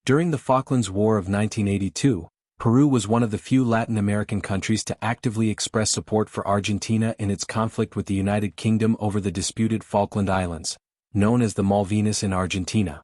During the Falklands War of 1982, Peru was one of the few Latin American countries to actively express support for Argentina in its conflict with the United Kingdom over the disputed Falkland Islands, known as the Malvinas in Argentina.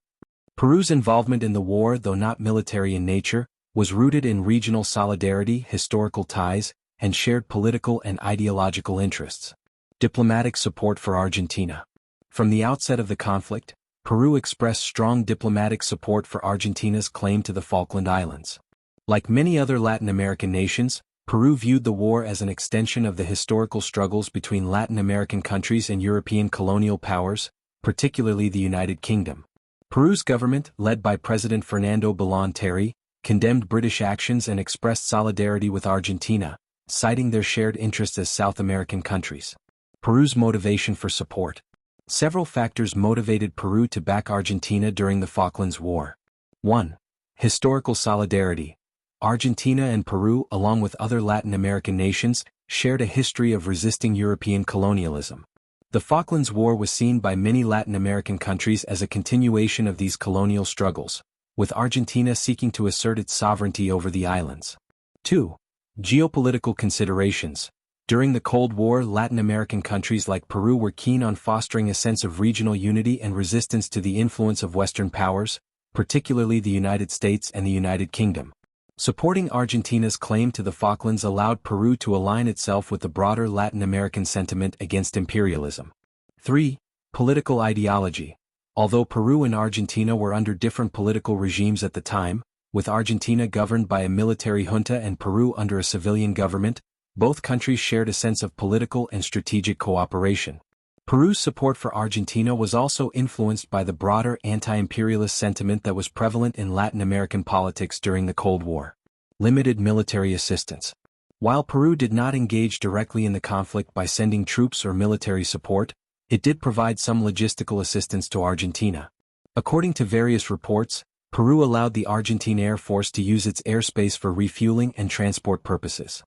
Peru's involvement in the war, though not military in nature, was rooted in regional solidarity, historical ties, and shared political and ideological interests. Diplomatic support for Argentina. From the outset of the conflict, Peru expressed strong diplomatic support for Argentina's claim to the Falkland Islands. Like many other Latin American nations, Peru viewed the war as an extension of the historical struggles between Latin American countries and European colonial powers, particularly the United Kingdom. Peru's government, led by President Fernando Belaúnde Terry, condemned British actions and expressed solidarity with Argentina, citing their shared interests as South American countries. Peru's motivation for support. Several factors motivated Peru to back Argentina during the Falklands War. 1. Historical solidarity. Argentina and Peru, along with other Latin American nations, shared a history of resisting European colonialism. The Falklands War was seen by many Latin American countries as a continuation of these colonial struggles, with Argentina seeking to assert its sovereignty over the islands. 2. Geopolitical considerations. During the Cold War, Latin American countries like Peru were keen on fostering a sense of regional unity and resistance to the influence of Western powers, particularly the United States and the United Kingdom. Supporting Argentina's claim to the Falklands allowed Peru to align itself with the broader Latin American sentiment against imperialism. 3. Political ideology. Although Peru and Argentina were under different political regimes at the time, with Argentina governed by a military junta and Peru under a civilian government, both countries shared a sense of political and strategic cooperation. Peru's support for Argentina was also influenced by the broader anti-imperialist sentiment that was prevalent in Latin American politics during the Cold War. Limited military assistance. While Peru did not engage directly in the conflict by sending troops or military support, it did provide some logistical assistance to Argentina. According to various reports, Peru allowed the Argentine Air Force to use its airspace for refueling and transport purposes.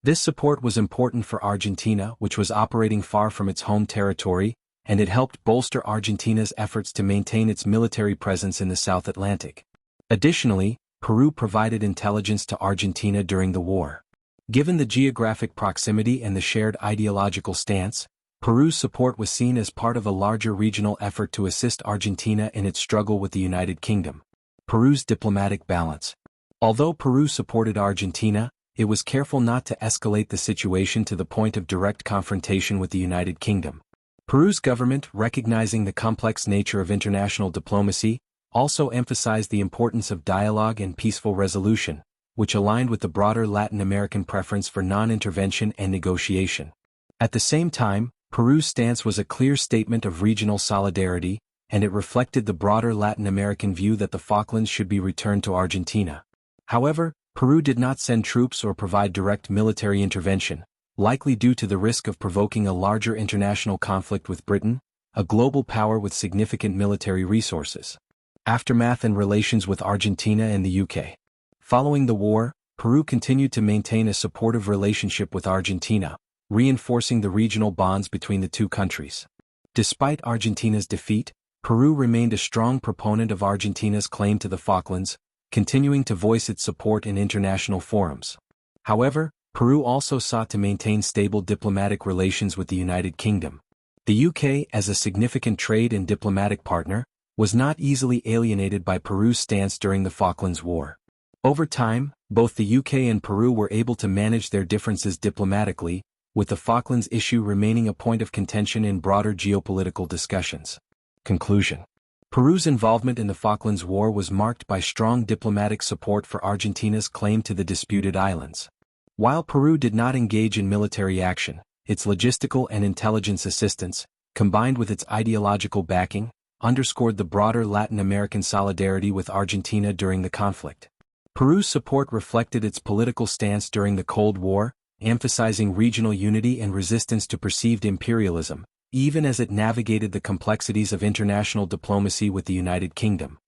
This support was important for Argentina, which was operating far from its home territory, and it helped bolster Argentina's efforts to maintain its military presence in the South Atlantic. Additionally, Peru provided intelligence to Argentina during the war. Given the geographic proximity and the shared ideological stance, Peru's support was seen as part of a larger regional effort to assist Argentina in its struggle with the United Kingdom. Peru's diplomatic balance. Although Peru supported Argentina, it was careful not to escalate the situation to the point of direct confrontation with the United Kingdom. Peru's government, recognizing the complex nature of international diplomacy, also emphasized the importance of dialogue and peaceful resolution, which aligned with the broader Latin American preference for non-intervention and negotiation. At the same time, Peru's stance was a clear statement of regional solidarity, and it reflected the broader Latin American view that the Falklands should be returned to Argentina. However, Peru did not send troops or provide direct military intervention, likely due to the risk of provoking a larger international conflict with Britain, a global power with significant military resources. Aftermath and relations with Argentina and the UK. Following the war, Peru continued to maintain a supportive relationship with Argentina, reinforcing the regional bonds between the two countries. Despite Argentina's defeat, Peru remained a strong proponent of Argentina's claim to the Falklands, continuing to voice its support in international forums. However, Peru also sought to maintain stable diplomatic relations with the United Kingdom. The UK, as a significant trade and diplomatic partner, was not easily alienated by Peru's stance during the Falklands War. Over time, both the UK and Peru were able to manage their differences diplomatically, with the Falklands issue remaining a point of contention in broader geopolitical discussions. Conclusion. Peru's involvement in the Falklands War was marked by strong diplomatic support for Argentina's claim to the disputed islands. While Peru did not engage in military action, its logistical and intelligence assistance, combined with its ideological backing, underscored the broader Latin American solidarity with Argentina during the conflict. Peru's support reflected its political stance during the Cold War, emphasizing regional unity and resistance to perceived imperialism, even as it navigated the complexities of international diplomacy with the United Kingdom.